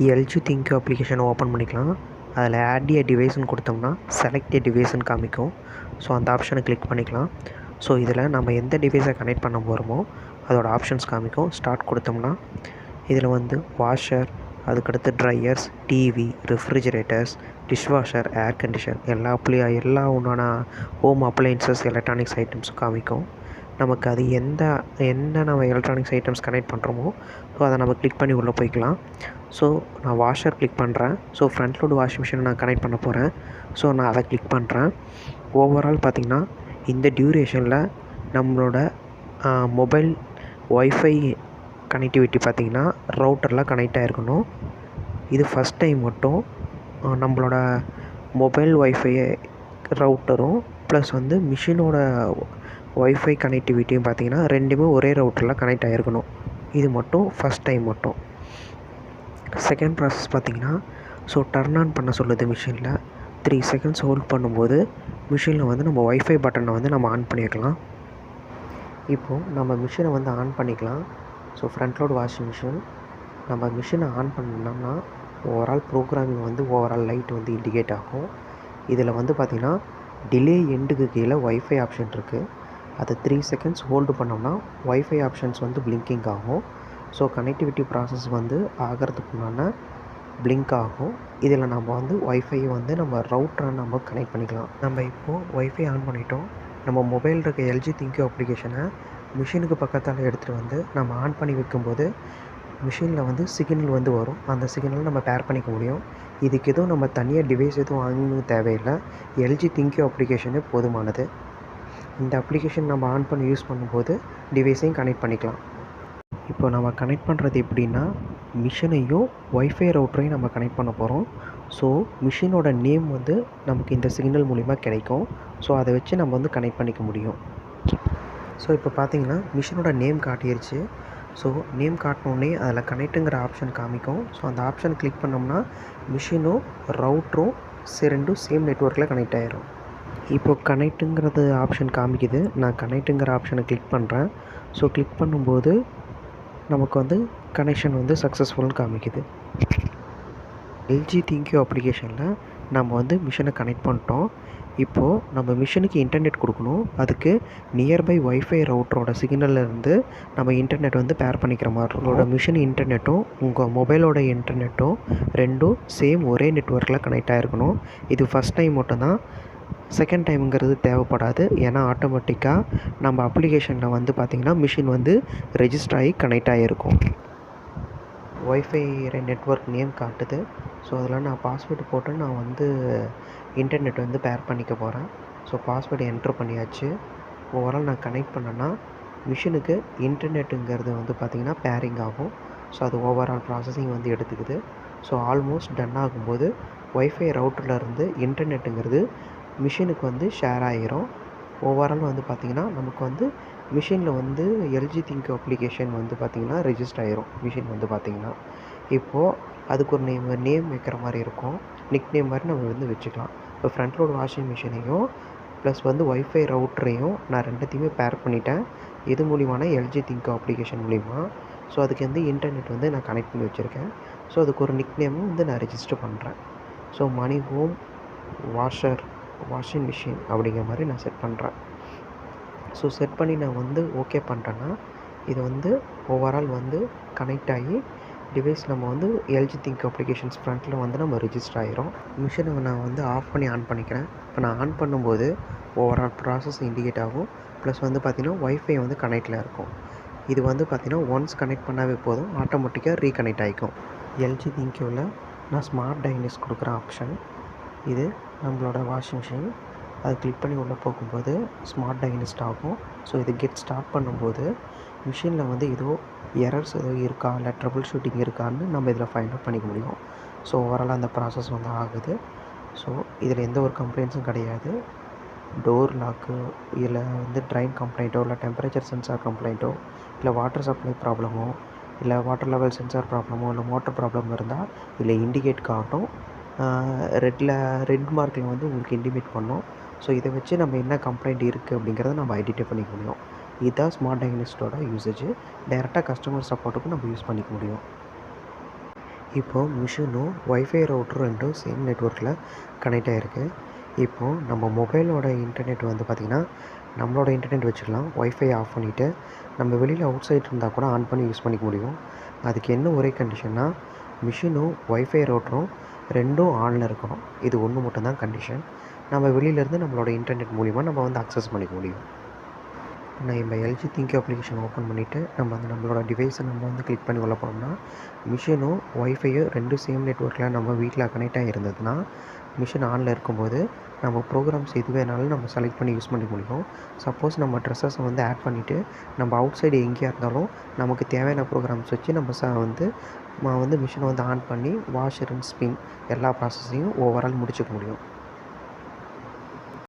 LG think அப்ளிகேஷனை open பண்ணிக்கலாம். அதில் ஆட் எ டிவைஸ்னு கொடுத்தோம்னா செலக்ட் எ டிவைஸ்னு காமிக்கும். ஸோ அந்த ஆப்ஷனை கிளிக் பண்ணிக்கலாம். ஸோ இதில் நம்ம எந்த டிவைஸை கனெக்ட் பண்ண போகிறோமோ அதோட ஆப்ஷன்ஸ் காமிக்கும். ஸ்டார்ட் கொடுத்தோம்னா இதில் வந்து வாஷர், அதுக்கடுத்து dryers, TV, refrigerators, dishwasher, air condition எல்லா உண்டான ஹோம் அப்ளையன்சஸ் எலக்ட்ரானிக்ஸ் ஐட்டம்ஸும் காமிக்கும். நமக்கு அது என்ன நம்ம எலக்ட்ரானிக்ஸ் ஐட்டம்ஸ் கனெக்ட் பண்ணுறோமோ ஸோ அதை நம்ம கிளிக் பண்ணி உள்ளே போய்க்கலாம். ஸோ நான் வாஷர் கிளிக் பண்ணுறேன். ஸோ ஃப்ரண்ட் லோடு வாஷிங் மிஷினை நான் கனெக்ட் பண்ண போகிறேன். ஸோ நான் அதை கிளிக் பண்ணுறேன். ஓவரால் பார்த்திங்கன்னா இந்த டியூரேஷனில் நம்மளோட மொபைல் ஒய்ஃபை கனெக்டிவிட்டி பார்த்திங்கன்னா ரவுட்டரில் கனெக்ட் ஆகிருக்கணும். இது ஃபஸ்ட் டைம் மட்டும் நம்மளோட மொபைல் ஒய்ஃபை ரவுட்டரும் ப்ளஸ் வந்து மிஷினோட ஒய்ஃபை கனெக்டிவிட்டியும் பார்த்திங்கன்னா ரெண்டுமே ஒரே ரவுட்டரில் கனெக்ட் ஆகிருக்கணும். இது மட்டும் ஃபஸ்ட் டைம் மட்டும். செகண்ட் ப்ராசஸ் பார்த்திங்கன்னா ஸோ டர்ன் ஆன் பண்ண சொல்லுது. மிஷினில் 3 செகண்ட்ஸ் ஹோல்ட் பண்ணும்போது மிஷினில் வந்து நம்ம ஒய்ஃபை பட்டனை வந்து நம்ம ஆன் பண்ணிக்கலாம். இப்போது நம்ம மிஷினை வந்து ஆன் பண்ணிக்கலாம். So front load washing machine நம்ம மிஷினை ஆன் பண்ணோம்னா ஓவரால் ப்ரோக்ராமிங் வந்து ஓவரால் லைட் வந்து இண்டிகேட் ஆகும். இதில் வந்து பார்த்திங்கன்னா டிலே எண்டுக்கு கீழே ஒய்ஃபை ஆப்ஷன் இருக்குது. அதை 3 செகண்ட்ஸ் ஹோல்டு பண்ணோம்னா ஒய்ஃபை ஆப்ஷன்ஸ் வந்து பிளிங்கிங் ஆகும். ஸோ கனெக்டிவிட்டி ப்ராசஸ் வந்து ஆகிறதுக்குண்டான பிளிங்க் ஆகும். இதில் நம்ம வந்து ஒய்ஃபையை வந்து நம்ம ரவுட்டரை நம்ம கனெக்ட் பண்ணிக்கலாம். நம்ம இப்போது ஒய்ஃபை ஆன் பண்ணிட்டோம். நம்ம மொபைல் இருக்க எல்ஜி திங்க் அப்ளிகேஷனை மிஷினுக்கு பக்கத்தால் எடுத்துகிட்டு வந்து நம்ம ஆன் பண்ணி வைக்கும்போது மிஷினில் வந்து சிக்னல் வந்து வரும். அந்த சிக்னல் நம்ம பேர் பண்ணிக்க முடியும். இதுக்கு எதுவும் நம்ம தனியாக டிவைஸ் எதுவும் வாங்கணும் தேவையில்லை. எல்ஜி திங்க் அப்ளிகேஷனே போதுமானது. இந்த அப்ளிகேஷன் நம்ம ஆன் பண்ணி யூஸ் பண்ணும்போது டிவைஸையும் கனெக்ட் பண்ணிக்கலாம். இப்போ நம்ம கனெக்ட் பண்ணுறது எப்படின்னா மிஷினையும் ஒய்ஃபை ரவுட்டரையும் நம்ம கனெக்ட் பண்ண போகிறோம். ஸோ மிஷினோட நேம் வந்து நமக்கு இந்த சிக்னல் மூலிமா கிடைக்கும். ஸோ அதை வச்சு நம்ம வந்து கனெக்ட் பண்ணிக்க முடியும். ஸோ இப்போ பார்த்திங்கன்னா மிஷினோட நேம் காட்டிடுச்சு. ஸோ நேம் காட்டினோடனே அதில் கனெக்ட்டுங்கிற ஆப்ஷன் காமிக்கும். ஸோ அந்த ஆப்ஷன் கிளிக் பண்ணோம்னா மிஷினும் ரவுட்டரும் ரெண்டும் சேம் நெட்வொர்க்கில் கனெக்ட் ஆகிரும். இப்போது கனெக்ட்டுங்கிறது ஆப்ஷன் காமிக்குது. நான் கனெக்ட்டுங்கிற ஆப்ஷனை கிளிக் பண்ணுறேன். ஸோ கிளிக் பண்ணும்போது நமக்கு வந்து கனெக்ஷன் வந்து சக்ஸஸ்ஃபுல்னு காமிக்குது. எல்ஜி திங்க் அப்ளிகேஷனில் நம்ம வந்து மிஷினை கனெக்ட் பண்ணிட்டோம். இப்போது நம்ம மிஷினுக்கு இன்டர்நெட் கொடுக்கணும். அதுக்கு நியர்பை ஒய்ஃபை ரவுட்டரோட சிக்னல்லேருந்து நம்ம இன்டர்நெட் வந்து பேர் பண்ணிக்கிற மாதிரி இருக்கும். உங்களோட மிஷின் இன்டர்நெட்டும் உங்கள் மொபைலோட இன்டர்நெட்டும் ரெண்டும் சேம் ஒரே நெட்வொர்க்கில் கனெக்ட் ஆகிருக்கணும். இது ஃபஸ்ட் டைம் மட்டும்தான். செகண்ட் டைமுங்கிறது தேவைப்படாது. ஏன்னா ஆட்டோமேட்டிக்காக நம்ம அப்ளிகேஷனில் வந்து பார்த்திங்கன்னா மிஷின் வந்து ரெஜிஸ்டர் ஆகி கனெக்ட் ஆகிருக்கும். ஒய்ஃபை நெட்வொர்க் நேம் காட்டுது. ஸோ அதில் நான் பாஸ்வேர்டு போட்டு நான் வந்து இன்டர்நெட் வந்து பேர் பண்ணிக்க போகிறேன். ஸோ பாஸ்வேர்டு என்ட்ரு பண்ணியாச்சு. ஓவரால் நான் கனெக்ட் பண்ணேன்னா மிஷினுக்கு இன்டர்நெட்டுங்கிறது வந்து பார்த்திங்கன்னா பேரிங் ஆகும். ஸோ அது ஓவரால் ப்ராசஸிங் வந்து எடுத்துக்குது. ஸோ ஆல்மோஸ்ட் டன் ஆகும்போது ஒய்ஃபை ரவுட்டர்லேருந்து இன்டர்நெட்டுங்கிறது மிஷினுக்கு வந்து ஷேர் ஆகிரும். ஓவரால் வந்து பார்த்திங்கன்னா நமக்கு வந்து மிஷினில் வந்து எல்ஜி திங்க் அப்ளிகேஷன் வந்து பார்த்திங்கன்னா ரெஜிஸ்டர் ஆகிரும். மிஷின் வந்து பார்த்திங்கன்னா இப்போது அதுக்கு ஒரு நேம் வைக்கிற மாதிரி இருக்கும். நிக் நேம் மாதிரி நம்ம வந்து வச்சுக்கலாம். இப்போ ஃப்ரண்ட் லோட் வாஷிங் மிஷினையும் ப்ளஸ் வந்து ஒய்ஃபை ரவுட்டரையும் நான் ரெண்டுத்தையுமே பேர் பண்ணிட்டேன். இது மூலிமான எல்ஜி திங்க் அப்ளிகேஷன் மூலிமா. ஸோ அதுக்கு வந்து இன்டர்நெட் வந்து நான் கனெக்ட் பண்ணி வச்சுருக்கேன். ஸோ அதுக்கு ஒரு நிக் நேமும் வந்து நான் ரெஜிஸ்டர் பண்ணுறேன். ஸோ மணி ஹோம் வாஷிங் மிஷின் அப்படிங்கிற மாதிரி நான் செட் பண்ணுறேன். ஸோ செட் பண்ணி நான் வந்து ஓகே பண்ணிட்டேன்னா இது வந்து ஓவரால் வந்து கனெக்ட் ஆகி டிவைஸ் நம்ம வந்து எல்ஜி திங்க் அப்ளிகேஷன்ஸ் ஃப்ரண்ட்டில் வந்து நம்ம ரெஜிஸ்டர் ஆகிரும். மிஷினை நான் வந்து ஆஃப் பண்ணி ஆன் பண்ணிக்கிறேன். இப்போ நான் ஆன் பண்ணும்போது ஓவரால் ப்ராசஸ் இண்டிகேட் ஆகும். ப்ளஸ் வந்து பார்த்திங்கன்னா ஒய்ஃபை வந்து கனெக்டில் இருக்கும். இது வந்து பார்த்திங்கன்னா ஒன்ஸ் கனெக்ட் பண்ணாவே போதும், ஆட்டோமேட்டிக்காக ரீகனெக்ட் ஆகிக்கும். எல்ஜி திங்க்கில் நான் ஸ்மார்ட் டைனிஸ் கொடுக்குற ஆப்ஷன் இது. நம்மளோட வாஷிங் மிஷின் அது கிளிக் பண்ணி உள்ளே போகும்போது ஸ்மார்ட் டைனிஸ்ட் ஆகும். ஸோ இது கெட் ஸ்டார்ட் பண்ணும்போது மிஷினில் வந்து ஏதோ எரர்ஸ் ஏதோ இருக்கா இல்லை ட்ரபிள் ஷூட்டிங் இருக்கான்னு நம்ம இதில் ஃபைண்ட் அவுட் பண்ணிக்க முடியும். ஸோ ஓவரால் அந்த ப்ராசஸ் வந்து ஆகுது. ஸோ இதில் எந்த ஒரு கம்ப்ளைண்ட்ஸும் கிடையாது. டோர் லாக்கு இல்லை வந்து ட்ரைன் கம்ப்ளைண்ட்டோ இல்லை டெம்பரேச்சர் சென்சார் கம்ப்ளைண்ட்டோ இல்லை வாட்டர் சப்ளை ப்ராப்ளமோ இல்லை வாட்டர் லெவல் சென்சார் ப்ராப்ளமோ இல்லை மோட்டர் ப்ராப்ளம் இருந்தால் இல்லை இண்டிகேட் காட்டும். ரெட் மார்க்கில் வந்து உங்களுக்கு இண்டிகேட் பண்ணோம். ஸோ இதை வச்சு நம்ம என்ன கம்ப்ளைண்ட் இருக்குது அப்படிங்கிறத நம்ம ஐடென்டிஃபை பண்ணிக்க முடியும். இதுதான் ஸ்மார்ட் டயக்னிஸ்டோட யூசேஜ். டைரெக்டாக கஸ்டமர் சப்போர்ட்டுக்கும் நம்ம யூஸ் பண்ணிக்க முடியும். இப்போது மிஷினும் ஒய்ஃபை ரவுட்டரும் ரெண்டும் சேம் நெட்ஒர்க்கில் கனெக்ட் ஆகிருக்கு. இப்போது நம்ம மொபைலோட இன்டர்நெட் வந்து பார்த்திங்கன்னா நம்மளோட இன்டர்நெட் வச்சுக்கலாம். ஒய்ஃபை ஆஃப் பண்ணிவிட்டு நம்ம வெளியில் அவுட் சைட் இருந்தால் கூட ஆன் பண்ணி யூஸ் பண்ணிக்க முடியும். அதுக்கு என்ன ஒரே கண்டிஷன்னா மிஷினும் ஒய்ஃபை ரவுட்டரும் ரெண்டும் ஆனில் இருக்கணும். இது ஒன்று மட்டும்தான் கண்டிஷன். நம்ம வெளியிலேருந்து நம்மளோட இன்டர்நெட் மூலிமா நம்ம வந்து அக்சஸ் பண்ணிக்க முடியும். நம்ம எல்ஜி திங்க் அப்ளிகேஷன் ஓப்பன் பண்ணிவிட்டு நம்ம நம்மளோட டிவைஸை நம்ம வந்து கிளிக் பண்ணி உள்ள போனோம்னா மிஷினும் ஒய்ஃபையும் ரெண்டும் சேம் நெட்ஒர்க்கில் நம்ம வீட்டில் கனெக்ட் ஆகிருந்ததுன்னா மிஷின் ஆனில் இருக்கும்போது நம்ம ப்ரோக்ராம்ஸ் எது வேணாலும் நம்ம செலக்ட் பண்ணி யூஸ் பண்ணிக்க முடியும். சப்போஸ் நம்ம ட்ரெஸ்ஸஸை வந்து ஆட் பண்ணிவிட்டு நம்ம அவுட் சைடு எங்கேயா இருந்தாலும் நமக்கு தேவையான ப்ரோக்ராம்ஸ் வச்சு நம்ம வந்து மிஷினை வந்து ஆன் பண்ணி வாஷ், ரின்ஸ், ஸ்பின் எல்லா ப்ராசஸையும் ஓவரால் முடிச்சுக்க முடியும்.